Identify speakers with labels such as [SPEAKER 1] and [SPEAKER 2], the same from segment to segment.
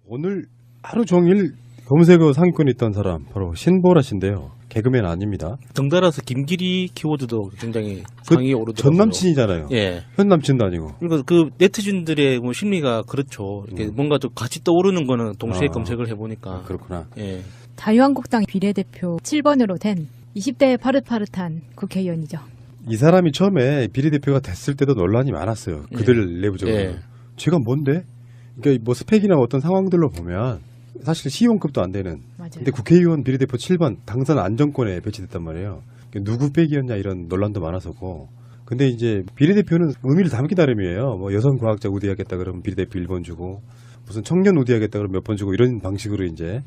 [SPEAKER 1] 오늘 하루 종일 검색어 상위권에 있던 사람 바로 신보라 씨인데요. 개그맨 아닙니다.
[SPEAKER 2] 덩달아서 김기리 키워드도 굉장히
[SPEAKER 1] 그
[SPEAKER 2] 상위에 오르더라고요.
[SPEAKER 1] 전 남친이잖아요.
[SPEAKER 2] 예.
[SPEAKER 1] 현 남친도 아니고.
[SPEAKER 2] 그러니까 그 네티즌들의 뭐 심리가 그렇죠. 이렇게 뭔가 좀 같이 떠오르는 거는 동시에 검색을 해보니까.
[SPEAKER 1] 그렇구나.
[SPEAKER 2] 예.
[SPEAKER 3] 자유한국당 비례대표 7번으로 된 20대 파릇파릇한 국회의원이죠.
[SPEAKER 1] 이 사람이 처음에 비례대표가 됐을 때도 논란이 많았어요. 그들 내부적으로.
[SPEAKER 2] 예.
[SPEAKER 1] 제가 뭔데? 그러니까 뭐 스펙이나 어떤 상황들로 보면 사실 시의원급도 안 되는.
[SPEAKER 3] 맞아요.
[SPEAKER 1] 근데 국회의원 비례대표 7번 당선 안정권에 배치됐단 말이에요. 누구 빽이었냐 이런 논란도 많았었고. 근데 이제 비례대표는 의미를 담기 나름이에요. 뭐 여성 과학자 우대하겠다 그러면 비례대표 1번 주고 무슨 청년 우대하겠다 그러면 몇 번 주고 이런 방식으로 이제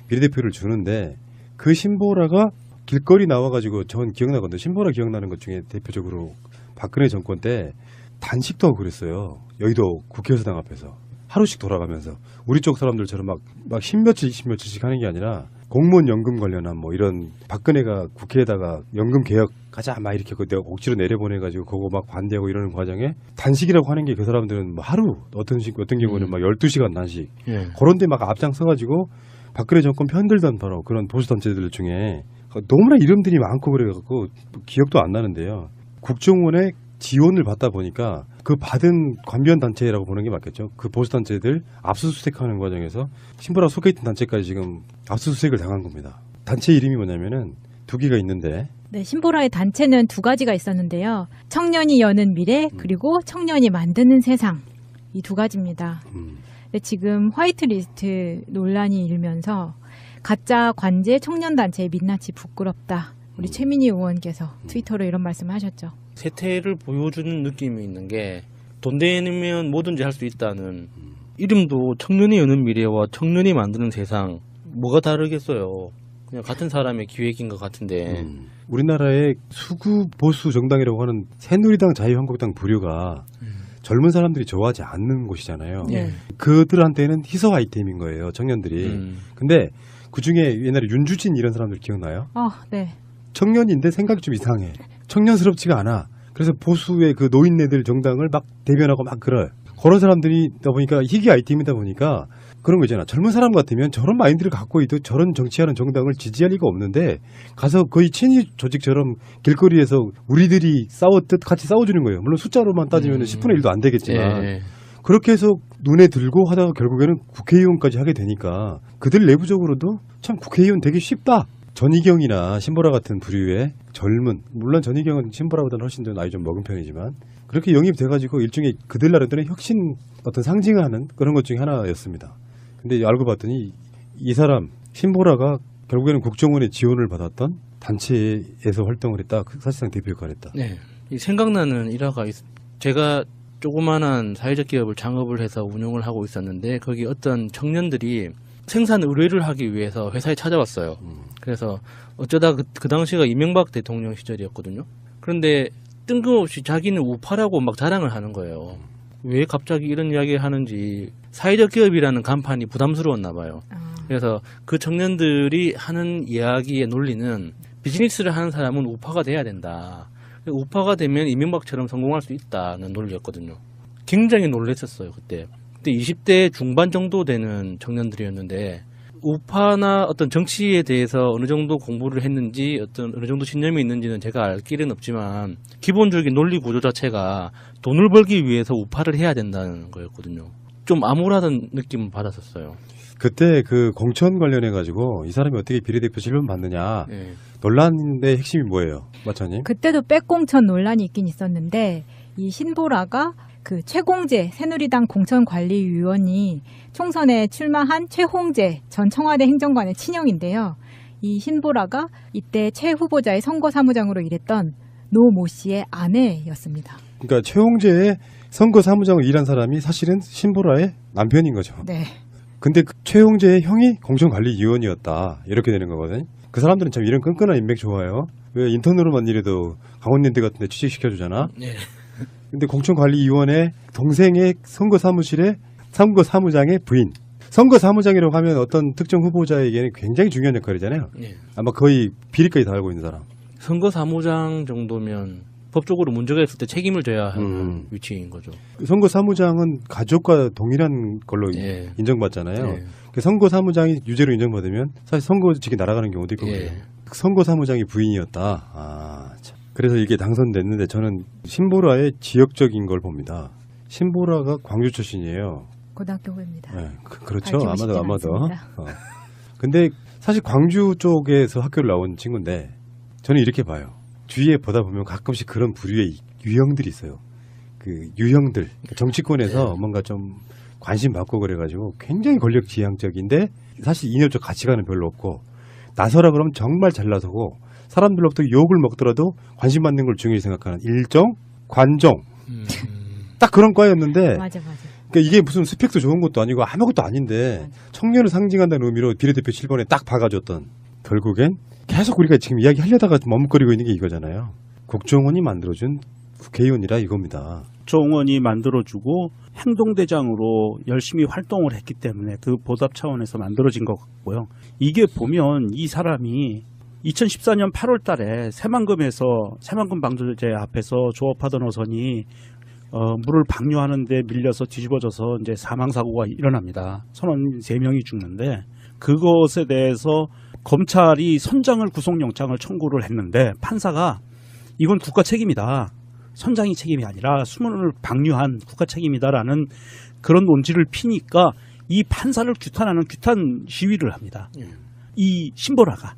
[SPEAKER 1] 비례대표를 주는데 그 신보라가 길거리 나와가지고 전 기억나거든요. 신보라 기억나는 것 중에 대표적으로 박근혜 정권 때 단식도 하고 그랬어요. 여의도 국회의사당 앞에서. 하루씩 돌아가면서 우리 쪽 사람들처럼 막 십며칠 이십며칠씩 하는 게 아니라 공무원 연금 관련한 뭐 이런 박근혜가 국회에다가 연금 개혁 가자 막 이렇게 내가 억지로 내려보내가지고 그거 막 반대하고 이러는 과정에 단식이라고 하는 게 그 사람들은 뭐 하루 어떤 경우는 막 12시간 단식
[SPEAKER 2] 예.
[SPEAKER 1] 그런 데 막 앞장서가지고 박근혜 정권 편들던 바로 그런 보수단체들 중에 너무나 이름들이 많고 그래갖고 기억도 안 나는데요. 국정원의 지원을 받다 보니까 그 받은 관변 단체라고 보는 게 맞겠죠. 그 보수 단체들 압수수색하는 과정에서 신보라 속해 있던 단체까지 지금 압수수색을 당한 겁니다. 단체 이름이 뭐냐면은 두 개가 있는데
[SPEAKER 3] 네, 신보라의 단체는 두 가지가 있었는데요. 청년이 여는 미래 그리고 청년이 만드는 세상 이 두 가지입니다. 근데 지금 화이트리스트 논란이 일면서 가짜 관제 청년단체의 민낯이 부끄럽다. 우리 최민희 의원께서 트위터로 이런 말씀을 하셨죠.
[SPEAKER 2] 세태를 보여주는 느낌이 있는 게 돈 되면 뭐든지 할 수 있다는 이름도 청년이 여는 미래와 청년이 만드는 세상 뭐가 다르겠어요. 그냥 같은 사람의 기획인 것 같은데
[SPEAKER 1] 우리나라의 수구 보수 정당이라고 하는 새누리당 자유한국당 부류가 젊은 사람들이 좋아하지 않는 곳이잖아요.
[SPEAKER 2] 예.
[SPEAKER 1] 그들한테는 희소 아이템인 거예요. 청년들이. 근데 그중에 옛날에 윤주진 이런 사람들 기억나요?
[SPEAKER 3] 네.
[SPEAKER 1] 청년인데 생각이 좀 이상해. 청년스럽지가 않아. 그래서 보수의 그 노인네들 정당을 막 대변하고 막 그래. 그런 사람들이다 보니까 희귀 아이템이다 보니까 그런 거 있잖아. 젊은 사람 같으면 저런 마인드를 갖고 있도 저런 정치하는 정당을 지지할 리가 없는데 가서 거의 친위 조직처럼 길거리에서 우리들이 싸웠듯 같이 싸워주는 거예요. 물론 숫자로만 따지면 10분의 1도 안 되겠지만
[SPEAKER 2] 예.
[SPEAKER 1] 그렇게 해서 눈에 들고 하다가 결국에는 국회의원까지 하게 되니까 그들 내부적으로도 참 국회의원 되기 쉽다. 전희경이나 신보라 같은 부류의 젊은, 물론 전희경은 신보라보다는 훨씬 더 나이 좀 먹은 편이지만 그렇게 영입돼가지고 일종의 그들 나름대로 혁신 어떤 상징하는 그런 것 중에 하나였습니다. 근데 알고 봤더니 이 사람 신보라가 결국에는 국정원의 지원을 받았던 단체에서 활동을 했다. 사실상 대표 역할을 했다.
[SPEAKER 2] 네. 이 생각나는 일화가 제가 조그만한 사회적 기업을 창업을 해서 운영을 하고 있었는데 거기 어떤 청년들이 생산 의뢰를 하기 위해서 회사에 찾아왔어요. 그래서 어쩌다 그 당시가 이명박 대통령 시절이었거든요. 그런데 뜬금없이 자기는 우파라고 막 자랑을 하는 거예요. 왜 갑자기 이런 이야기를 하는지 사회적 기업이라는 간판이 부담스러웠나 봐요. 그래서 그 청년들이 하는 이야기의 논리는 비즈니스를 하는 사람은 우파가 돼야 된다. 우파가 되면 이명박처럼 성공할 수 있다는 논리였거든요. 굉장히 놀랐었어요, 그때. 그때 20대 중반 정도 되는 청년들이었는데 우파나 어떤 정치에 대해서 어느 정도 공부를 했는지 어느 정도 신념이 있는지는 제가 알 길은 없지만 기본적인 논리 구조 자체가 돈을 벌기 위해서 우파를 해야 된다는 거였거든요. 좀 암울하다는 느낌을 받았었어요.
[SPEAKER 1] 그때 그 공천 관련해 가지고 이 사람이 어떻게 비례대표 질문 받느냐
[SPEAKER 2] 예.
[SPEAKER 1] 논란의 핵심이 뭐예요, 마차님?
[SPEAKER 3] 그때도 백공천 논란이 있긴 있었는데 이 신보라가 그 최공재 새누리당 공천관리위원이 총선에 출마한 최홍재 전 청와대 행정관의 친형인데요. 이 신보라가 이때 최 후보자의 선거사무장으로 일했던 노 모 씨의 아내였습니다.
[SPEAKER 1] 그러니까 최홍재의 선거사무장을 일한 사람이 사실은 신보라의 남편인 거죠.
[SPEAKER 3] 네.
[SPEAKER 1] 근데 그 최홍재의 형이 공천관리위원이었다. 이렇게 되는 거거든. 그 사람들은 참 이런 끈끈한 인맥 좋아요. 왜 인턴으로만 일해도 강원랜드 같은 데 취직시켜주잖아.
[SPEAKER 2] 예.
[SPEAKER 1] 근데 공천관리위원회 동생의 선거사무장의 부인. 선거사무장이라고 하면 어떤 특정 후보자에게는 굉장히 중요한 역할이잖아요.
[SPEAKER 2] 예.
[SPEAKER 1] 아마 거의 비리까지 다 알고 있는 사람.
[SPEAKER 2] 선거사무장 정도면 법적으로 문제가 있을 때 책임을 져야 하는 위치인 거죠.
[SPEAKER 1] 선거사무장은 가족과 동일한 걸로
[SPEAKER 2] 예.
[SPEAKER 1] 인정받잖아요.
[SPEAKER 2] 예.
[SPEAKER 1] 그 선거사무장이 유죄로 인정받으면 사실 선거직이 날아가는 경우도 있고
[SPEAKER 2] 예.
[SPEAKER 1] 그래요. 선거사무장이 부인이었다. 아, 참. 그래서 이게 당선됐는데 저는 신보라의 지역적인 걸 봅니다. 신보라가 광주 출신이에요.
[SPEAKER 3] 고등학교 후배입니다.
[SPEAKER 1] 네, 그렇죠.
[SPEAKER 3] 밝히고 싶진
[SPEAKER 1] 아마도.
[SPEAKER 3] 않습니다.
[SPEAKER 1] 근데 사실 광주 쪽에서 학교를 나온 친구인데 저는 이렇게 봐요. 주위에 보다 보면 가끔씩 그런 부류의 유형들이 있어요. 그 유형들 정치권에서 뭔가 좀 관심 받고 그래가지고 굉장히 권력 지향적인데 사실 이념적 가치관은 별로 없고 나서라 그러면 정말 잘 나서고 사람들로부터 욕을 먹더라도 관심 받는 걸 중요히 생각하는 일정 관종 딱 그런 과였는데
[SPEAKER 3] 맞아.
[SPEAKER 1] 그러니까 이게 무슨 스펙도 좋은 것도 아니고 아무것도 아닌데 청년을 상징한다는 의미로 비례대표 7번에 딱 박아줬던 결국엔 계속 우리가 지금 이야기하려다가 머뭇거리고 있는 게 이거잖아요. 국정원이 만들어준 국회의원이라 이겁니다.
[SPEAKER 4] 국정원이 만들어주고 행동대장으로 열심히 활동을 했기 때문에 그 보답 차원에서 만들어진 것 같고요. 이게 보면 이 사람이 2014년 8월 달에 새만금 방조제 앞에서 조업하던 어선이 물을 방류하는데 밀려서 뒤집어져서 이제 사망사고가 일어납니다. 선원 3명이 죽는데 그것에 대해서 검찰이 선장을 구속영장을 청구를 했는데 판사가 이건 국가 책임이다. 선장이 책임이 아니라 수문을 방류한 국가 책임이다라는 그런 논지를 피니까 이 판사를 규탄하는 규탄 시위를 합니다. 이 신보라가.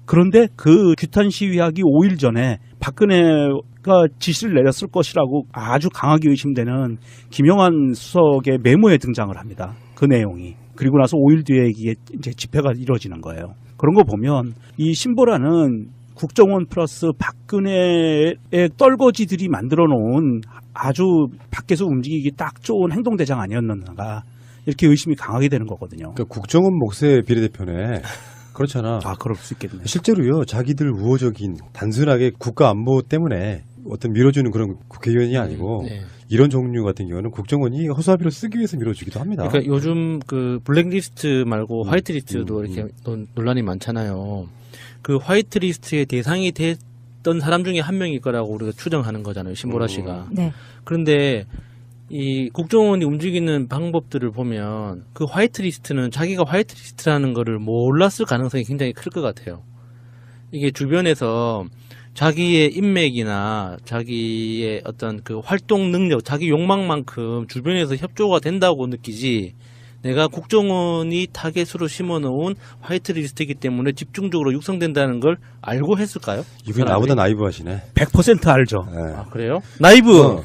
[SPEAKER 4] 그런데 그 규탄 시위하기 5일 전에 박근혜가 지시를 내렸을 것이라고 아주 강하게 의심되는 김영환 수석의 메모에 등장을 합니다. 그 내용이. 그리고 나서 5일 뒤에 이게 이제 집회가 이루어지는 거예요. 그런 거 보면 이 신보라는 국정원 플러스 박근혜의 떨거지들이 만들어 놓은 아주 밖에서 움직이기 딱 좋은 행동대장 아니었는가 이렇게 의심이 강하게 되는 거거든요.
[SPEAKER 1] 그러니까 국정원 몫의 비례대표네. 그렇잖아.
[SPEAKER 4] 아, 그럴 수 있겠네.
[SPEAKER 1] 실제로요, 자기들 우호적인 단순하게 국가 안보 때문에 어떤 밀어주는 그런 국회의원이 아니고
[SPEAKER 2] 네.
[SPEAKER 1] 이런 종류 같은 경우는 국정원이 허수아비로 쓰기 위해서 밀어주기도 합니다.
[SPEAKER 2] 그러니까 요즘 그 블랙리스트 말고 화이트리스트도 이렇게 논란이 많잖아요. 그 화이트리스트의 대상이 됐던 사람 중에 한 명일 거라고 우리가 추정하는 거잖아요. 신보라 씨가.
[SPEAKER 3] 네.
[SPEAKER 2] 그런데 이 국정원이 움직이는 방법들을 보면 그 화이트리스트는 자기가 화이트리스트라는 거를 몰랐을 가능성이 굉장히 클 것 같아요. 이게 주변에서 자기의 인맥이나 자기의 어떤 그 활동 능력, 자기 욕망만큼 주변에서 협조가 된다고 느끼지 내가 국정원이 타겟으로 심어놓은 화이트리스트이기 때문에 집중적으로 육성된다는 걸 알고 했을까요?
[SPEAKER 1] 이분이 나보다 나이브 하시네.
[SPEAKER 4] 100% 알죠.
[SPEAKER 1] 네.
[SPEAKER 2] 아, 그래요? 나이브!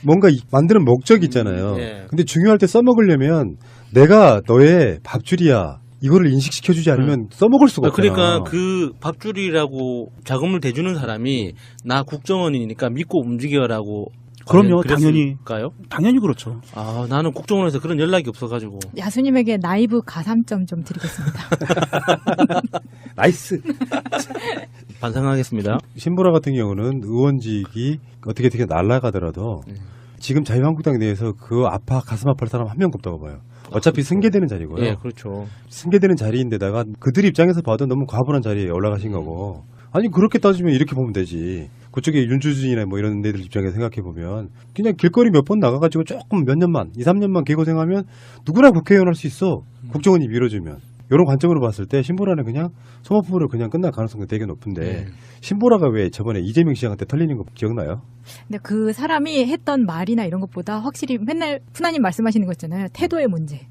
[SPEAKER 1] 뭔가 만드는 목적이 있잖아요.
[SPEAKER 2] 네.
[SPEAKER 1] 근데 중요할 때 써먹으려면 내가 너의 밥줄이야. 이거를 인식시켜주지 않으면 써먹을 수가 없잖아.
[SPEAKER 2] 그러니까 그 밥줄이라고 자금을 대주는 사람이 나 국정원이니까 믿고 움직여라고
[SPEAKER 4] 그럼요,
[SPEAKER 2] 그랬을까요?
[SPEAKER 4] 당연히 그렇죠.
[SPEAKER 2] 아, 나는 국정원에서 그런 연락이 없어가지고.
[SPEAKER 3] 야수님에게 나이브 가산점 좀 드리겠습니다.
[SPEAKER 1] 나이스.
[SPEAKER 2] 반성하겠습니다.
[SPEAKER 1] 신보라 같은 경우는 의원직이 어떻게 날아가더라도 지금 자유한국당 내에서 그 가슴 아파할 사람 한 명도 없다고 봐요. 어차피 승계되는 자리고요.
[SPEAKER 2] 예, 그렇죠.
[SPEAKER 1] 승계되는 자리인데다가 그들 입장에서 봐도 너무 과분한 자리에 올라가신 거고. 아니 그렇게 따지면 이렇게 보면 되지. 그쪽에 윤주진이나 뭐 이런 애들 입장에서 생각해 보면 그냥 길거리 몇 번 나가가지고 조금 몇 년만 2, 3년만 개고생하면 누구나 국회의원 할 수 있어. 국정원이 밀어주면. 이런 관점으로 봤을 때 신보라는 그냥 소모품으로 그냥 끝날 가능성이 되게 높은데 신보라가 왜 저번에 이재명 시장한테 털리는 거 기억나요?
[SPEAKER 3] 근데 그 사람이 했던 말이나 이런 것보다 확실히 맨날 푸나님 말씀하시는 거 있잖아요. 태도의 문제.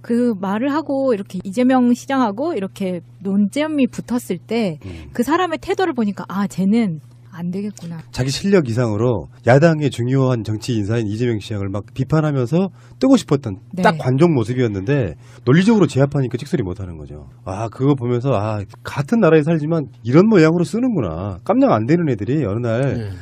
[SPEAKER 3] 그 말을 하고 이렇게 이재명 시장하고 이렇게 논점이 붙었을 때 그 사람의 태도를 보니까 아, 쟤는 안 되겠구나.
[SPEAKER 1] 자기 실력 이상으로 야당의 중요한 정치 인사인 이재명 시장을 막 비판하면서 뜨고 싶었던
[SPEAKER 3] 네.
[SPEAKER 1] 딱 관종 모습이었는데 논리적으로 제압하니까 찍소리 못하는 거죠. 아 그거 보면서 아 같은 나라에 살지만 이런 모양으로 쓰는구나. 깜냥 안 되는 애들이 어느 날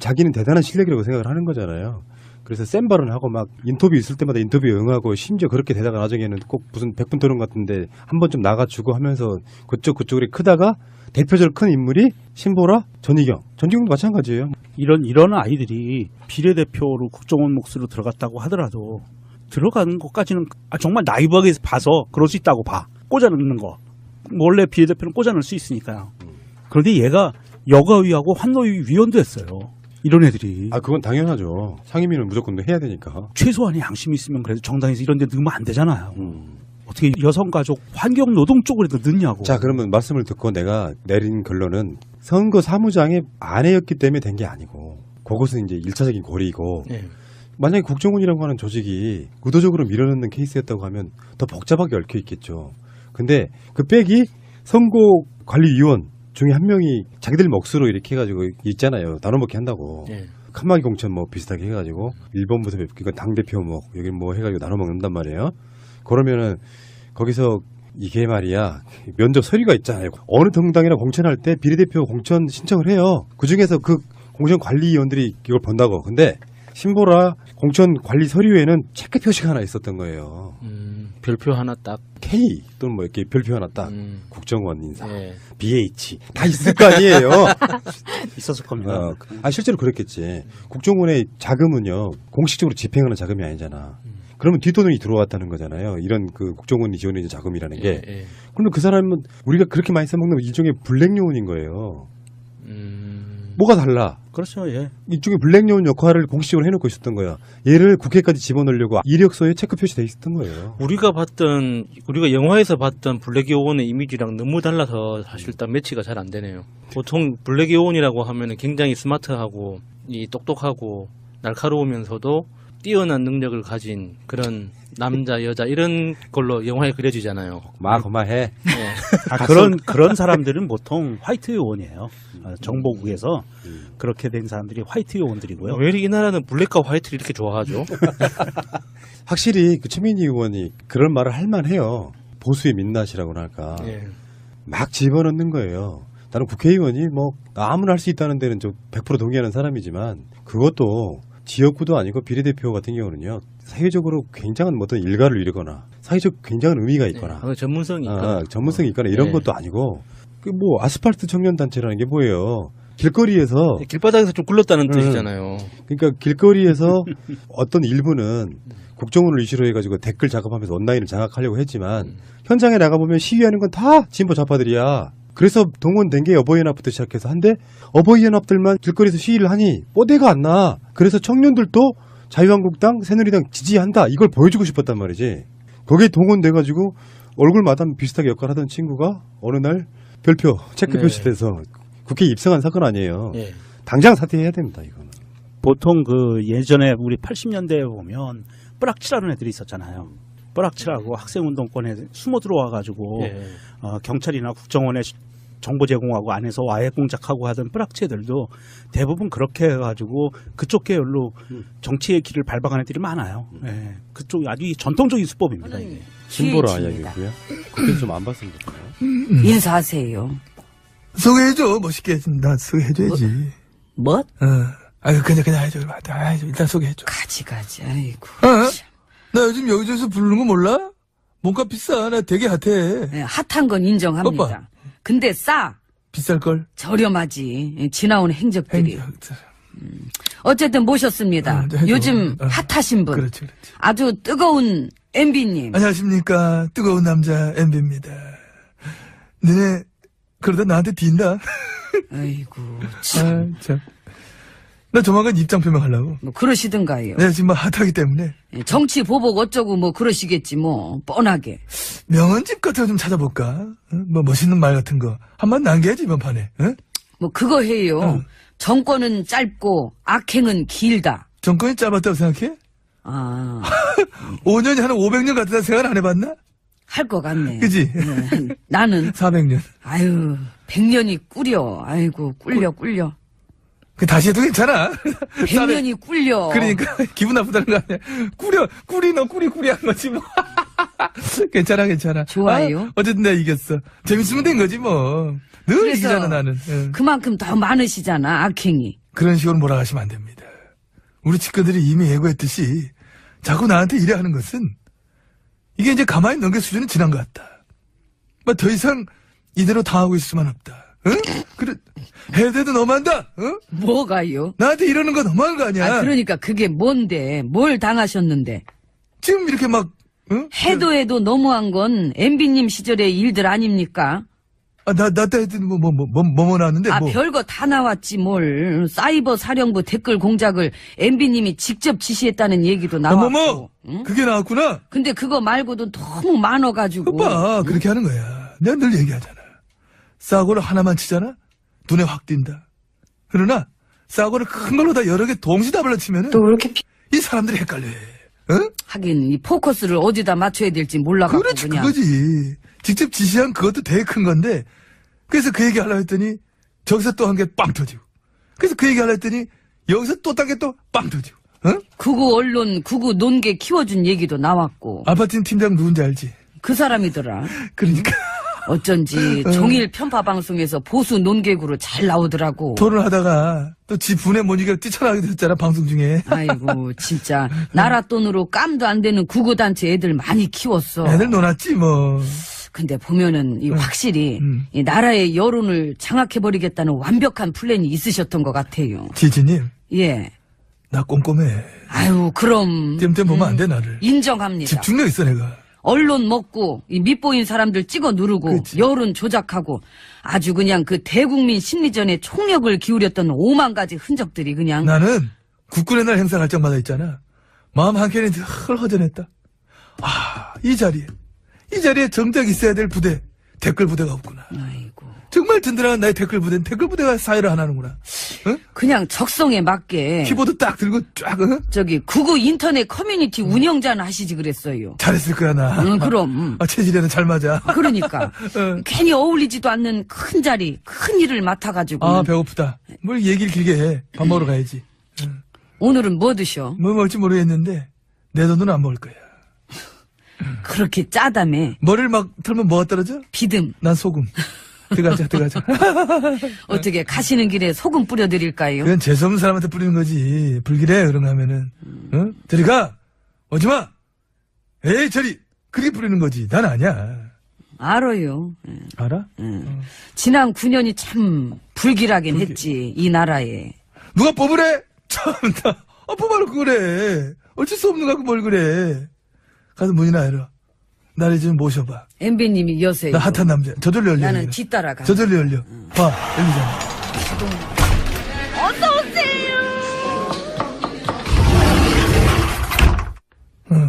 [SPEAKER 1] 자기는 대단한 실력이라고 생각을 하는 거잖아요. 그래서 센 발언하고 막 인터뷰 있을 때마다 인터뷰에 응하고 심지어 그렇게 되다가 나중에는 꼭 무슨 백분 토론 같은데 한 번 좀 나가주고 하면서 그쪽으로 크다가 대표적으로 큰 인물이 신보라, 전희경도 마찬가지예요.
[SPEAKER 4] 이런 아이들이 비례대표로 국정원 몫으로 들어갔다고 하더라도 들어가는 것까지는 정말 나이브하게 봐서 그럴 수 있다고 봐. 꽂아넣는 거. 원래 비례대표는 꽂아넣을 수 있으니까요. 그런데 얘가 여가위하고 환노위 위원도 했어요. 이런 애들이
[SPEAKER 1] 아, 그건 당연하죠. 상임위는 무조건 해야 되니까.
[SPEAKER 4] 최소한의 양심이 있으면 그래도 정당에서 이런 데 넣으면 안 되잖아요. 어떻게 여성가족 환경노동 쪽으로도 넣냐고.
[SPEAKER 1] 자, 그러면 말씀을 듣고 내가 내린 결론은 선거 사무장의 아내였기 때문에 된 게 아니고, 그것은 이제 1차적인 고리이고,
[SPEAKER 2] 예.
[SPEAKER 1] 만약에 국정원이라고 하는 조직이 의도적으로 밀어넣는 케이스였다고 하면 더 복잡하게 얽혀 있겠죠. 근데 그 백이 선거관리위원 중에 한 명이 자기들 몫으로 이렇게 해가지고 있잖아요. 나눠먹기 한다고.
[SPEAKER 2] 예.
[SPEAKER 1] 칸막이 공천 뭐 비슷하게 해가지고 1번부터 이건 당대표 뭐 여기 뭐 해가지고 나눠먹는단 말이에요. 그러면은 거기서 이게 말이야 면접 서류가 있잖아요. 어느 정당이나 공천할 때 비례대표 공천 신청을 해요. 그중에서 그 공천관리위원들이 이걸 본다고. 근데 신보라 공천관리 서류에는 체크 표시가 하나 있었던 거예요.
[SPEAKER 2] 별표 하나 딱.
[SPEAKER 1] K 또는 뭐 이렇게 별표 하나 딱 국정원 인사,
[SPEAKER 2] 예.
[SPEAKER 1] BH 다 있을 거 아니에요.
[SPEAKER 4] 있었을 겁니다.
[SPEAKER 1] 실제로 그랬겠지. 국정원의 자금은요 공식적으로 집행하는 자금이 아니잖아. 그러면 뒷돈이 들어왔다는 거잖아요. 이런 그 국정원이 지원해준 자금이라는 게.
[SPEAKER 2] 예.
[SPEAKER 1] 그러면 그 사람은 우리가 그렇게 많이 써먹는 일종의 블랙 요원인 거예요. 뭐가 달라?
[SPEAKER 4] 그렇죠. 예.
[SPEAKER 1] 이쪽에 블랙 요원 역할을 공식적으로 해놓고 있었던 거야. 얘를 국회까지 집어넣으려고 이력서에 체크 표시돼 있었던 거예요.
[SPEAKER 2] 우리가 영화에서 봤던 블랙 요원의 이미지랑 너무 달라서 사실 딱 매치가 잘 안 되네요. 보통 블랙 요원이라고 하면은 굉장히 스마트하고 이 똑똑하고 날카로우면서도 뛰어난 능력을 가진 그런 남자, 여자 이런 걸로 영화에 그려지잖아요.
[SPEAKER 1] 그만해.
[SPEAKER 2] 예.
[SPEAKER 4] 그런 사람들은 보통 화이트 요원이에요. 정보국에서 그렇게 된 사람들이 화이트 요원들이고요.
[SPEAKER 2] 왜 이 나라는 블랙과 화이트를 이렇게 좋아하죠?
[SPEAKER 1] 확실히 그 최민희 의원이 그런 말을 할 만해요. 보수의 민낯이라고나 할까.
[SPEAKER 2] 예.
[SPEAKER 1] 막 집어넣는 거예요. 나는 국회의원이 뭐 아무나 할 수 있다는 데는 좀 100% 동의하는 사람이지만 그것도 지역구도 아니고 비례대표 같은 경우는요. 사회적으로 굉장한 어떤 일가를 이루거나 사회적 굉장한 의미가 있거나
[SPEAKER 2] 전문성이 있거나
[SPEAKER 1] 전문성이 있거나 이런
[SPEAKER 2] 네.
[SPEAKER 1] 것도 아니고 그 뭐 아스팔트 청년단체라는 게 뭐예요. 길거리에서
[SPEAKER 2] 길바닥에서 좀 굴렀다는 뜻이잖아요.
[SPEAKER 1] 그러니까 길거리에서 어떤 일부는 국정원을 이슈로 해가지고 댓글 작업하면서 온라인을 장악하려고 했지만 현장에 나가보면 시위하는 건 다 진보 좌파들이야. 그래서 동원된 게 어버이연합부터 시작해서 한데 어버이연합들만 길거리에서 시위를 하니 뽀대가 안 나. 그래서 청년들도 자유한국당, 새누리당 지지한다. 이걸 보여주고 싶었단 말이지. 거기에 동원돼가지고 얼굴마다 비슷하게 역할하던 친구가 어느 날 별표, 체크
[SPEAKER 2] 네.
[SPEAKER 1] 표시돼서 국회에 입성한 사건 아니에요.
[SPEAKER 2] 예.
[SPEAKER 1] 당장 사퇴해야 됩니다. 이거는.
[SPEAKER 4] 보통 그 예전에 우리 80년대에 보면 뿌락치라는 애들이 있었잖아요. 뿌락치라고 학생운동권에 숨어 들어와가지고
[SPEAKER 2] 예.
[SPEAKER 4] 경찰이나 국정원에 정보 제공하고 안에서 와해 공작하고 하던 뿌락치 애들도 대부분 그렇게 해가지고 그쪽 계열로 정치의 길을 밟아간 애들이 많아요. 예. 그쪽 아주 전통적인 수법입니다. 이게.
[SPEAKER 1] 신보라
[SPEAKER 5] 지혜입니다.
[SPEAKER 1] 이야기고요. 그때 좀 안 봤으면 좋겠네요.
[SPEAKER 5] 인사하세요.
[SPEAKER 6] 소개해줘. 멋있게 나 소개해줘야지.
[SPEAKER 5] 뭐?
[SPEAKER 6] 아유 그냥 해줘. 일단 소개해줘.
[SPEAKER 5] 가지. 아이고.
[SPEAKER 6] 나 요즘 여기저기서 부르는 거 몰라? 몸값 비싸. 나 되게 핫해.
[SPEAKER 5] 네, 핫한 건 인정합니다.
[SPEAKER 6] 오빠.
[SPEAKER 5] 근데 싸.
[SPEAKER 6] 비쌀걸?
[SPEAKER 5] 저렴하지. 지나온 행적들이. 어쨌든 모셨습니다.
[SPEAKER 6] 해줘.
[SPEAKER 5] 요즘 핫하신 분.
[SPEAKER 6] 그렇지.
[SPEAKER 5] 아주 뜨거운 MB님.
[SPEAKER 6] 안녕하십니까. 뜨거운 남자 MB입니다. 너네 그러다 나한테 딘다.
[SPEAKER 5] 아이고 참.
[SPEAKER 6] 참. 나 조만간 입장 표명하려고.
[SPEAKER 5] 뭐 그러시든가요.
[SPEAKER 6] 내가 지금 막 핫하기 때문에
[SPEAKER 5] 정치 보복 어쩌고 뭐 그러시겠지 뭐 뻔하게.
[SPEAKER 6] 명언집 같은 거 좀 찾아볼까? 뭐 멋있는 말 같은 거 한번 남겨야지 이번 판에. 응?
[SPEAKER 5] 뭐 그거 해요.
[SPEAKER 6] 응.
[SPEAKER 5] 정권은 짧고 악행은 길다.
[SPEAKER 6] 정권이 짧았다고 생각해?
[SPEAKER 5] 아,
[SPEAKER 6] 5년이 한 500년 같다 생각 안 해봤나?
[SPEAKER 5] 할 것 같네.
[SPEAKER 6] 그지?
[SPEAKER 5] 나는
[SPEAKER 6] 400년.
[SPEAKER 5] 아유 100년이 꿀려. 아이고 꿀려.
[SPEAKER 6] 그 다시 해도 괜찮아.
[SPEAKER 5] 100년이 꿀려.
[SPEAKER 6] 그러니까 기분 나쁘다는 거 아니야. 꿀이 한 거지 뭐. 괜찮아.
[SPEAKER 5] 좋아요.
[SPEAKER 6] 어쨌든 내가 이겼어. 재밌으면 된 거지 뭐. 늘
[SPEAKER 5] 그래서
[SPEAKER 6] 이기잖아 나는. 응.
[SPEAKER 5] 그만큼 더 많으시잖아 악행이.
[SPEAKER 6] 그런 식으로 몰아가시면 안 됩니다. 우리 측근들이 이미 예고했듯이 자꾸 나한테 이래 하는 것은 이게 이제 가만히 넘길 수준은 지난 것 같다. 뭐 더 이상 이대로 당하고 있을 수만 없다. 응? 그래 해대도 너무한다. 응?
[SPEAKER 5] 뭐가요?
[SPEAKER 6] 나한테 이러는 거 너무한 거 아니야.
[SPEAKER 5] 그러니까 그게 뭔데? 뭘 당하셨는데?
[SPEAKER 6] 지금 이렇게 막 응?
[SPEAKER 5] 해도 너무한 건 MB님 시절의 일들 아닙니까?
[SPEAKER 6] 나 때 했더니 뭐 나왔는데,
[SPEAKER 5] 아,
[SPEAKER 6] 뭐.
[SPEAKER 5] 별거 다 나왔지, 뭘. 사이버 사령부 댓글 공작을 MB님이 직접 지시했다는 얘기도 나왔고. 응?
[SPEAKER 6] 그게 나왔구나?
[SPEAKER 5] 근데 그거 말고도 너무 많아가지고.
[SPEAKER 6] 오빠, 그렇게 하는 거야. 내가 늘 얘기하잖아. 싸구를 하나만 치잖아? 눈에 확 띈다. 그러나, 싸구를 큰 걸로 다 여러 개 동시 다발로 치면은.
[SPEAKER 5] 또 그렇게
[SPEAKER 6] 이 사람들이 헷갈려. 응?
[SPEAKER 5] 하긴, 이 포커스를 어디다 맞춰야 될지 몰라갖고.
[SPEAKER 6] 그렇지,
[SPEAKER 5] 그냥.
[SPEAKER 6] 그거지. 직접 지시한 그것도 되게 큰 건데, 그래서 그 얘기 하려고 했더니, 저기서 또 한 개 빵 터지고. 그래서 그 얘기 하려고 했더니, 여기서 또 딴 게 또 빵 터지고. 응?
[SPEAKER 5] 구구 언론, 구구 논개 키워준 얘기도 나왔고.
[SPEAKER 6] 아파트 팀장 누군지 알지?
[SPEAKER 5] 그 사람이더라.
[SPEAKER 6] 그러니까.
[SPEAKER 5] 어쩐지 종일 편파 방송에서 보수 논객으로 잘 나오더라고.
[SPEAKER 6] 토론을 하다가 또 지 분에 못 이겨 뛰쳐나가게 됐잖아, 방송 중에.
[SPEAKER 5] 아이고 진짜 나라 돈으로 깜도 안 되는 구구단체 애들 많이 키웠어.
[SPEAKER 6] 애들 놀았지, 뭐.
[SPEAKER 5] 근데 보면은 이 확실히 이 나라의 여론을 장악해버리겠다는 완벽한 플랜이 있으셨던 것 같아요.
[SPEAKER 6] 지지님,
[SPEAKER 5] 예.
[SPEAKER 6] 나 꼼꼼해.
[SPEAKER 5] 아유 그럼
[SPEAKER 6] 땜땜 보면 안 돼, 나를.
[SPEAKER 5] 인정합니다.
[SPEAKER 6] 집중력 있어, 내가.
[SPEAKER 5] 언론 먹고 이 밑보인 사람들 찍어 누르고
[SPEAKER 6] 그치.
[SPEAKER 5] 여론 조작하고 아주 그냥 그 대국민 심리전에 총력을 기울였던 5만 가지 흔적들이 그냥
[SPEAKER 6] 나는 국군의 날 행사할 적마다 있잖아. 마음 한켠이 늘 허전했다. 아, 이 자리에 정작 있어야 될 부대, 댓글 부대가 없구나.
[SPEAKER 5] 아이고
[SPEAKER 6] 정말 든든한 나의 댓글 부대는 댓글 부대가 사회를 하나는구나. 응?
[SPEAKER 5] 그냥 적성에 맞게
[SPEAKER 6] 키보드 딱 들고 쫙, 응?
[SPEAKER 5] 저기 구구 인터넷 커뮤니티 운영자는 하시지 그랬어요.
[SPEAKER 6] 잘했을 거야, 나.
[SPEAKER 5] 응, 그럼.
[SPEAKER 6] 아, 체질에는 잘 맞아.
[SPEAKER 5] 그러니까
[SPEAKER 6] 응.
[SPEAKER 5] 괜히 어울리지도 않는 큰 자리, 큰 일을 맡아가지고
[SPEAKER 6] 아, 배고프다. 뭘 얘기를 길게 해. 밥 먹으러 가야지.
[SPEAKER 5] 오늘은 뭐 드셔?
[SPEAKER 6] 뭐 먹을지 모르겠는데 내 돈은 안 먹을 거야.
[SPEAKER 5] 그렇게 짜다며
[SPEAKER 6] 머리를 막 털면 뭐가 떨어져?
[SPEAKER 5] 비듬
[SPEAKER 6] 난 소금. 들어가자.
[SPEAKER 5] 어떻게 가시는 길에 소금 뿌려드릴까요?
[SPEAKER 6] 그건 재수없는 사람한테 뿌리는 거지. 불길해, 그런 거 하면은. 응? 저리 가! 오지 마! 에이, 저리! 그렇게 뿌리는 거지. 난 아니야.
[SPEAKER 5] 알아요.
[SPEAKER 6] 알아?
[SPEAKER 5] 지난 9년이 참 불길하긴 했지 이 나라에.
[SPEAKER 6] 누가 뽑으래? 참나. 아, 뽑아놓고 그래. 어쩔 수 없는 거 갖고 뭘 그래. 가서 문이나 열어. 나를 좀 모셔봐.
[SPEAKER 5] MB님이 여세요.
[SPEAKER 6] 나 핫한 남자. 저절로 열려.
[SPEAKER 5] 나는
[SPEAKER 6] 여기는.
[SPEAKER 5] 뒤따라가.
[SPEAKER 6] 저절로 열려. 봐, 열리잖아.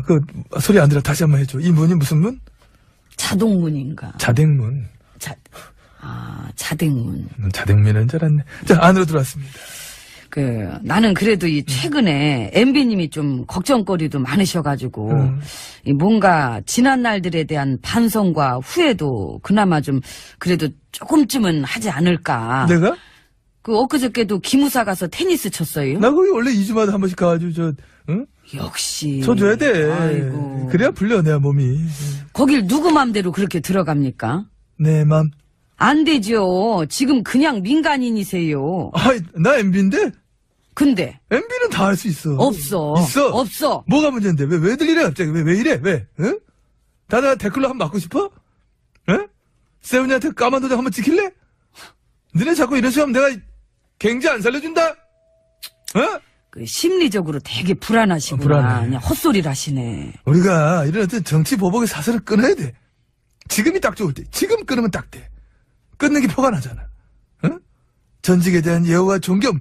[SPEAKER 6] 그 소리 안 들어. 다시 한번 해줘. 이 문이 무슨 문?
[SPEAKER 5] 자동문인가?
[SPEAKER 6] 자댕문.
[SPEAKER 5] 자댕문.
[SPEAKER 6] 자댕문인 줄 알았네. 자, 안으로 들어왔습니다.
[SPEAKER 5] 나는 그래도 이 최근에 MB님이 좀 걱정거리도 많으셔가지고, 이 뭔가 지난 날들에 대한 반성과 후회도 그나마 좀 그래도 조금쯤은 하지 않을까.
[SPEAKER 6] 내가?
[SPEAKER 5] 엊그저께도 기무사 가서 테니스 쳤어요.
[SPEAKER 6] 나 거기 원래 2주마다 한 번씩 가가지고 응?
[SPEAKER 5] 역시.
[SPEAKER 6] 쳐줘야 돼.
[SPEAKER 5] 아이고.
[SPEAKER 6] 그래야 풀려, 내 몸이.
[SPEAKER 5] 거길 누구 맘대로 그렇게 들어갑니까?
[SPEAKER 6] 내 맘.
[SPEAKER 5] 안 되죠. 지금 그냥 민간인이세요.
[SPEAKER 6] 아이, 나 MB인데?
[SPEAKER 5] 근데
[SPEAKER 6] MB는 다 할 수 있어.
[SPEAKER 5] 없어.
[SPEAKER 6] 있어?
[SPEAKER 5] 없어.
[SPEAKER 6] 뭐가 문제인데? 왜 들리래, 갑자기? 왜 이래? 왜? 응? 다들 댓글로 한번 맞고 싶어? 응? 세훈이한테 까만 도장 한번 찍힐래? 너네 자꾸 이런 식으로 하면 내가 경제 안 살려준다? 어?
[SPEAKER 5] 심리적으로 되게 불안하시구나.
[SPEAKER 6] 불안해.
[SPEAKER 5] 그냥 헛소리를 하시네.
[SPEAKER 6] 우리가 이런 어떤 정치 보복의 사슬을 끊어야 돼. 지금이 딱 좋을 때. 지금 끊으면 딱 돼. 끊는 게 표가 나잖아. 응? 전직에 대한 예우와 존경.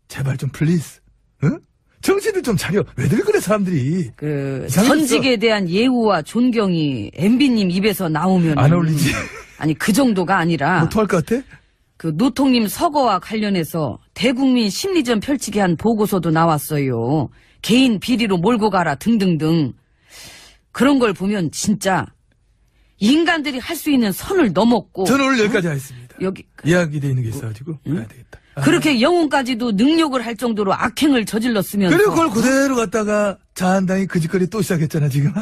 [SPEAKER 6] 제발 좀 플리즈. 응? 정신을 좀 차려. 왜들 그래, 사람들이. 이상했어.
[SPEAKER 5] 전직에 대한 예우와 존경이 MB님 입에서 나오면
[SPEAKER 6] 안 어울리지.
[SPEAKER 5] 아니 그 정도가 아니라
[SPEAKER 6] 뭐 토할 것 같아?
[SPEAKER 5] 노통님 서거와 관련해서 대국민 심리전 펼치게 한 보고서도 나왔어요. 개인 비리로 몰고 가라 등등등. 그런 걸 보면 진짜 인간들이 할 수 있는 선을 넘었고.
[SPEAKER 6] 저는 오늘 여기까지 하겠습니다.
[SPEAKER 5] 여기
[SPEAKER 6] 이야기돼 있는 게 있어가지고 가야 되겠다.
[SPEAKER 5] 그렇게 영혼까지도 능욕을 할 정도로 악행을 저질렀으면서
[SPEAKER 6] 그리고 그걸 그대로 갖다가 자한당이 그 짓거리 또 시작했잖아, 지금.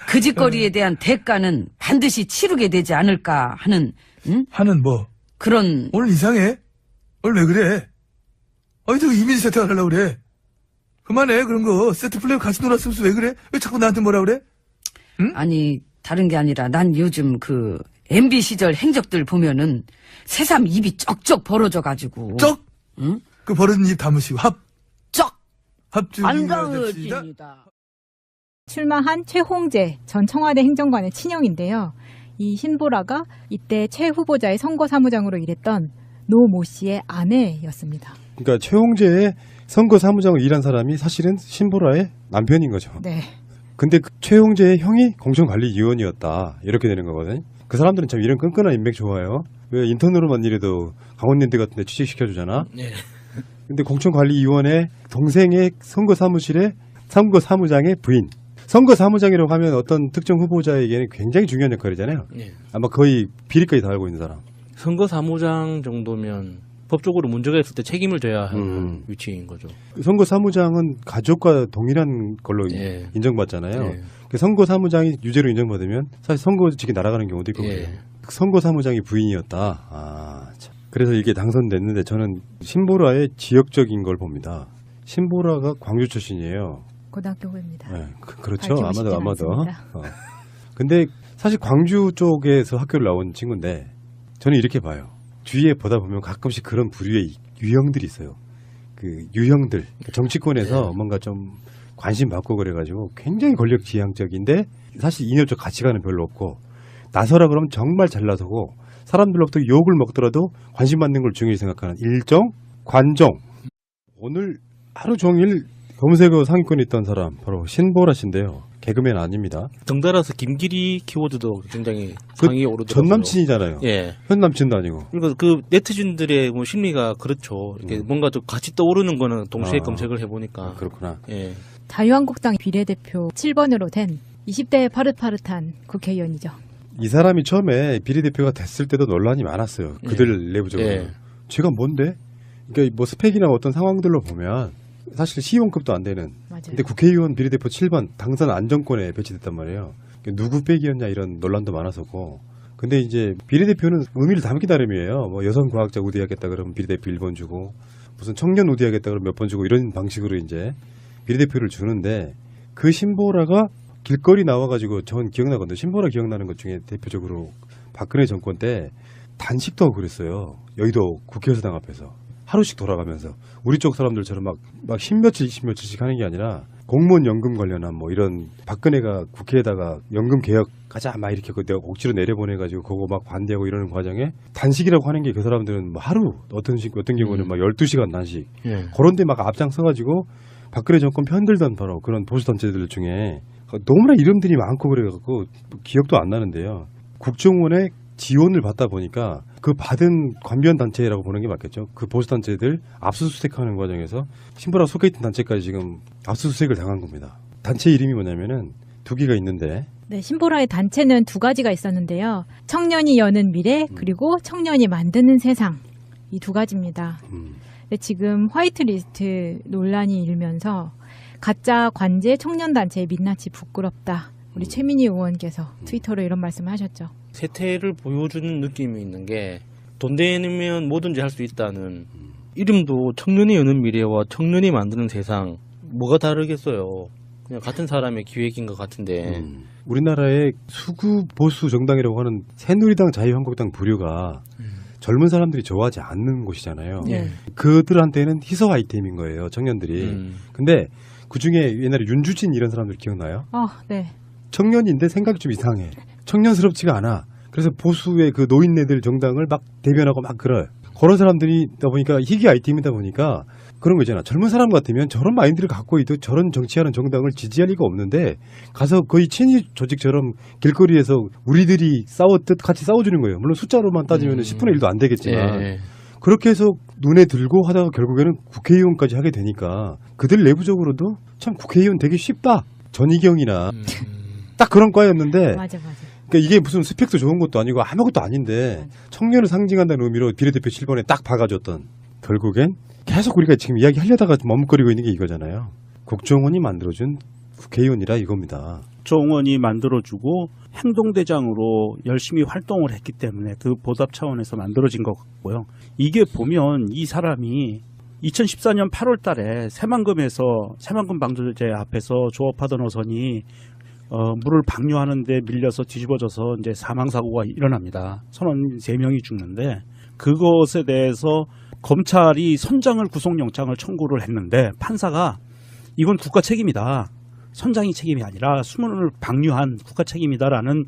[SPEAKER 5] 그 짓거리에 대한 대가는 반드시 치르게 되지 않을까 하는
[SPEAKER 6] 하는 뭐.
[SPEAKER 5] 그런.
[SPEAKER 6] 오늘 이상해? 오늘 왜 그래? 어이, 저 이미지 세팅을 하려고 그래. 그만해, 그런 거. 세트 플레이 같이 놀았으면서 왜 그래? 왜 자꾸 나한테 뭐라 그래?
[SPEAKER 5] 아니 다른 게 아니라 난 요즘 MB 시절 행적들 보면은 새삼 입이 쩍쩍 벌어져가지고.
[SPEAKER 6] 쩍!
[SPEAKER 5] 응?
[SPEAKER 6] 그 버릇은 입 담으시고,
[SPEAKER 5] 쩍!
[SPEAKER 6] 합주.
[SPEAKER 5] 반가워집니다.
[SPEAKER 3] 출마한 최홍재 전 청와대 행정관의 친형인데요. 이 신보라가 이때 최 후보자의 선거사무장으로 일했던 노 모 씨의 아내였습니다.
[SPEAKER 1] 그러니까 최홍재의 선거사무장을 일한 사람이 사실은 신보라의 남편인 거죠.
[SPEAKER 3] 네.
[SPEAKER 1] 근데 그 최홍재의 형이 공천관리위원이었다. 이렇게 되는 거거든요. 그 사람들은 참 이런 끈끈한 인맥 좋아요. 왜 인턴으로만 일해도 강원랜드 같은 데 취직시켜주잖아.
[SPEAKER 2] 네.
[SPEAKER 1] 근데 공천관리위원회 동생의 선거사무실의 선거사무장의 부인. 선거사무장이라고 하면 어떤 특정 후보자에게는 굉장히 중요한 역할이잖아요.
[SPEAKER 2] 네.
[SPEAKER 1] 아마 거의 비리까지 다 알고 있는 사람.
[SPEAKER 2] 선거사무장 정도면 법적으로 문제가 있을 때 책임을 져야 하는 위치인 거죠.
[SPEAKER 1] 선거사무장은 가족과 동일한 걸로
[SPEAKER 2] 예.
[SPEAKER 1] 인정받잖아요.
[SPEAKER 2] 예.
[SPEAKER 1] 그 선거사무장이 유죄로 인정받으면 사실 선거직이 날아가는 경우도 있거든요.
[SPEAKER 2] 예.
[SPEAKER 1] 선거사무장이 부인이었다. 아, 참. 그래서 이게 당선됐는데 저는 신보라의 지역적인 걸 봅니다. 신보라가 광주 출신이에요.
[SPEAKER 3] 고등학교 후배입니다.
[SPEAKER 1] 네, 그렇죠.
[SPEAKER 3] 밝히고 싶진
[SPEAKER 1] 아마도.
[SPEAKER 3] 않습니다.
[SPEAKER 1] 근데 사실 광주 쪽에서 학교를 나온 친구인데 저는 이렇게 봐요. 주위에 보다 보면 가끔씩 그런 부류의 유형들이 있어요. 그 유형들 정치권에서 뭔가 좀 관심 받고 그래가지고 굉장히 권력 지향적인데 사실 인연적 가치관은 별로 없고 나서라 그러면 정말 잘 나서고 사람들로부터 욕을 먹더라도 관심 받는 걸 중요히 생각하는 일정 관종. 오늘 하루 종일 검색어 상위권에 있던 사람 바로 신보라 씨인데요. 개그맨 아닙니다.
[SPEAKER 2] 덩달아서 김기리 키워드도 굉장히
[SPEAKER 1] 그
[SPEAKER 2] 상위에 오르더라고요.
[SPEAKER 1] 전 남친이잖아요.
[SPEAKER 2] 예.
[SPEAKER 1] 현 남친도 아니고.
[SPEAKER 2] 그러니까 그 네티즌들의 뭐 심리가 그렇죠. 이렇게 뭔가 좀 같이 떠오르는 거는 동시에
[SPEAKER 1] 아.
[SPEAKER 2] 검색을 해보니까.
[SPEAKER 1] 그렇구나.
[SPEAKER 2] 예.
[SPEAKER 3] 자유한국당 비례대표 7번으로 된 20대의 파릇파릇한 국회의원이죠.
[SPEAKER 1] 이 사람이 처음에 비례대표가 됐을 때도 논란이 많았어요. 그들 내부적으로.
[SPEAKER 2] 예.
[SPEAKER 1] 제가 뭔데? 그러니까 뭐 스펙이나 어떤 상황들로 보면 사실 시의원급도 안 되는.
[SPEAKER 3] 맞아요.
[SPEAKER 1] 근데 국회의원 비례대표 7번 당선 안정권에 배치됐단 말이에요. 누구 빼기였냐 이런 논란도 많았었고. 근데 이제 비례대표는 의미를 담기 나름이에요. 뭐 여성 과학자 우대하겠다 그러면 비례대표 1번 주고 무슨 청년 우대하겠다 그러면 몇 번 주고 이런 방식으로 이제 비례대표를 주는데 그 신보라가 길거리 나와가지고 전 기억나거든요. 신보라 기억나는 것 중에 대표적으로 박근혜 정권 때 단식도 하고 그랬어요. 여의도 국회의사당 앞에서. 하루씩 돌아가면서 우리 쪽 사람들처럼 막 10며칠 20며칠씩 하는 게 아니라 공무원 연금 관련한 뭐 이런 박근혜가 국회에다가 연금 개혁 가자 막 이렇게 내가 억지로 내려보내가지고 그거 막 반대하고 이러는 과정에 단식이라고 하는 게 그 사람들은 뭐 하루 어떤 경우는 막 12시간 단식
[SPEAKER 2] 예.
[SPEAKER 1] 그런 데 막 앞장서가지고 박근혜 정권 편들던 바로 그런 보수단체들 중에 너무나 이름들이 많고 그래갖고 기억도 안 나는데요. 국정원의 지원을 받다 보니까 그 받은 관변 단체라고 보는 게 맞겠죠. 그 보수단체들 압수수색하는 과정에서 신보라 속해 있던 단체까지 지금 압수수색을 당한 겁니다. 단체 이름이 뭐냐면은 두 개가 있는데
[SPEAKER 3] 네, 신보라의 단체는 두 가지가 있었는데요. 청년이 여는 미래 그리고 청년이 만드는 세상 이 두 가지입니다. 근데 지금 화이트리스트 논란이 일면서 가짜 관제 청년단체의 민낯이 부끄럽다. 우리 최민희 의원께서 트위터로 이런 말씀을 하셨죠.
[SPEAKER 2] 세태를 보여주는 느낌이 있는 게 돈 되면 뭐든지 할 수 있다는 이름도 청년이 여는 미래와 청년이 만드는 세상 뭐가 다르겠어요. 그냥 같은 사람의 기획인 것 같은데
[SPEAKER 1] 우리나라의 수구 보수 정당이라고 하는 새누리당 자유한국당 부류가 젊은 사람들이 좋아하지 않는 곳이잖아요.
[SPEAKER 2] 예.
[SPEAKER 1] 그들한테는 희소 아이템인 거예요. 청년들이. 근데 그중에 옛날에 윤주진 이런 사람들 기억나요?
[SPEAKER 3] 네.
[SPEAKER 1] 청년인데 생각이 좀 이상해. 청년스럽지가 않아. 그래서 보수의 그 노인네들 정당을 막 대변하고 막 그래요. 그런 사람들이다 보니까 희귀 아이템이다 보니까 그런 거 있잖아. 젊은 사람 같으면 저런 마인드를 갖고 있도 저런 정치하는 정당을 지지할 리가 없는데 가서 거의 친위 조직처럼 길거리에서 우리들이 싸웠듯 같이 싸워주는 거예요. 물론 숫자로만 따지면 10분의 1도 안 되겠지만
[SPEAKER 2] 예.
[SPEAKER 1] 그렇게 해서 눈에 들고 하다가 결국에는 국회의원까지 하게 되니까 그들 내부적으로도 참 국회의원 되기 쉽다. 전희경이나 딱 그런 과였는데
[SPEAKER 3] 맞아.
[SPEAKER 1] 그러니까 이게 무슨 스펙도 좋은 것도 아니고 아무것도 아닌데 청년을 상징한다는 의미로 비례대표 7번에 딱 박아줬던 결국엔 계속 우리가 지금 이야기하려다가 머뭇거리고 있는 게 이거잖아요. 국정원이 만들어준 국회의원이라 이겁니다.
[SPEAKER 4] 국정원이 만들어주고 행동대장으로 열심히 활동을 했기 때문에 그 보답 차원에서 만들어진 것 같고요. 이게 보면 이 사람이 2014년 8월 달에 새만금에서 새만금 방조제 앞에서 조업하던 어선이 물을 방류하는데 밀려서 뒤집어져서 이제 사망사고가 일어납니다. 선원 3명이 죽는데 그것에 대해서 검찰이 선장을 구속영장을 청구를 했는데 판사가 이건 국가 책임이다. 선장이 책임이 아니라 수문을 방류한 국가 책임이다라는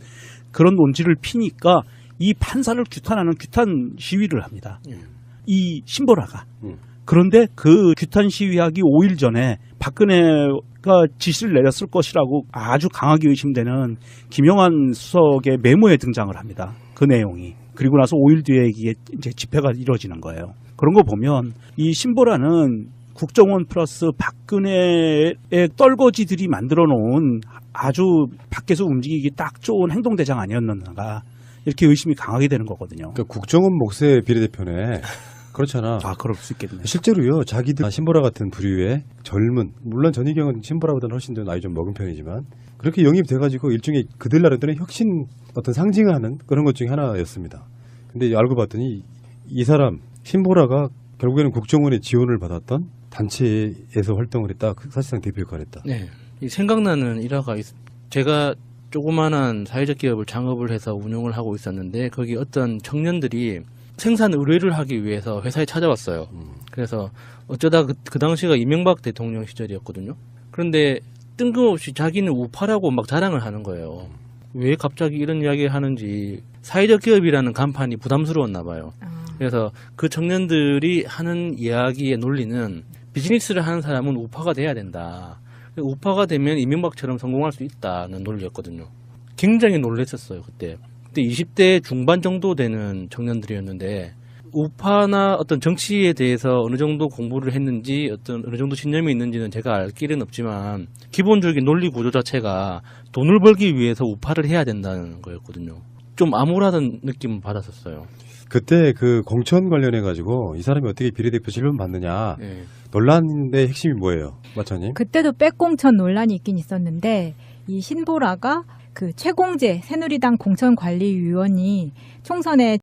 [SPEAKER 4] 그런 논지를 피니까 이 판사를 규탄하는 규탄 시위를 합니다. 이 신보라가. 그런데 그 규탄 시위하기 5일 전에 박근혜가 지시를 내렸을 것이라고 아주 강하게 의심되는 김영환 수석의 메모에 등장을 합니다. 그 내용이. 그리고 나서 5일 뒤에 이게 이제 집회가 이루어지는 거예요. 그런 거 보면 이 신보라는 국정원 플러스 박근혜의 떨거지들이 만들어 놓은 아주 밖에서 움직이기 딱 좋은 행동대장 아니었는가 이렇게 의심이 강하게 되는 거거든요.
[SPEAKER 1] 그러니까 국정원 목세 비례대표네. 그렇잖아.
[SPEAKER 4] 아, 그럴 수 있겠네.
[SPEAKER 1] 실제로요, 자기들 신보라 같은 부류의 젊은, 물론 전희경은 신보라보다는 훨씬 더 나이 좀 먹은 편이지만, 그렇게 영입돼가지고 일종의 그들 나름대로의 혁신 어떤 상징하는 그런 것 중에 하나였습니다. 근데 알고 봤더니 이 사람, 신보라가 결국에는 국정원의 지원을 받았던 단체에서 활동을 했다. 사실상 대표 역할을 했다.
[SPEAKER 2] 네. 이 생각나는 일화가 제가 조그마한 사회적 기업을 창업을 해서 운영을 하고 있었는데 거기 어떤 청년들이 생산 의뢰를 하기 위해서 회사에 찾아왔어요. 그래서 어쩌다 그 당시가 이명박 대통령 시절이었거든요. 그런데 뜬금없이 자기는 우파라고 막 자랑을 하는 거예요. 왜 갑자기 이런 이야기를 하는지 사회적 기업이라는 간판이 부담스러웠나 봐요. 그래서 그 청년들이 하는 이야기의 논리는 비즈니스를 하는 사람은 우파가 돼야 된다. 우파가 되면 이명박처럼 성공할 수 있다는 논리였거든요. 굉장히 놀랐었어요, 그때. 그때 20대 중반 정도 되는 청년들이었는데 우파나 어떤 정치에 대해서 어느 정도 공부를 했는지 어느 정도 신념이 있는지는 제가 알 길은 없지만 기본적인 논리 구조 자체가 돈을 벌기 위해서 우파를 해야 된다는 거였거든요. 좀 암울하다는 느낌을 받았었어요.
[SPEAKER 1] 그때 그 공천 관련해 가지고 이 사람이 어떻게 비례대표 질문 받느냐
[SPEAKER 2] 네.
[SPEAKER 1] 논란의 핵심이 뭐예요, 마차님?
[SPEAKER 3] 그때도 백공천 논란이 있긴 있었는데 이 신보라가 그 최공재 새누리당 공천관리위원이 총선에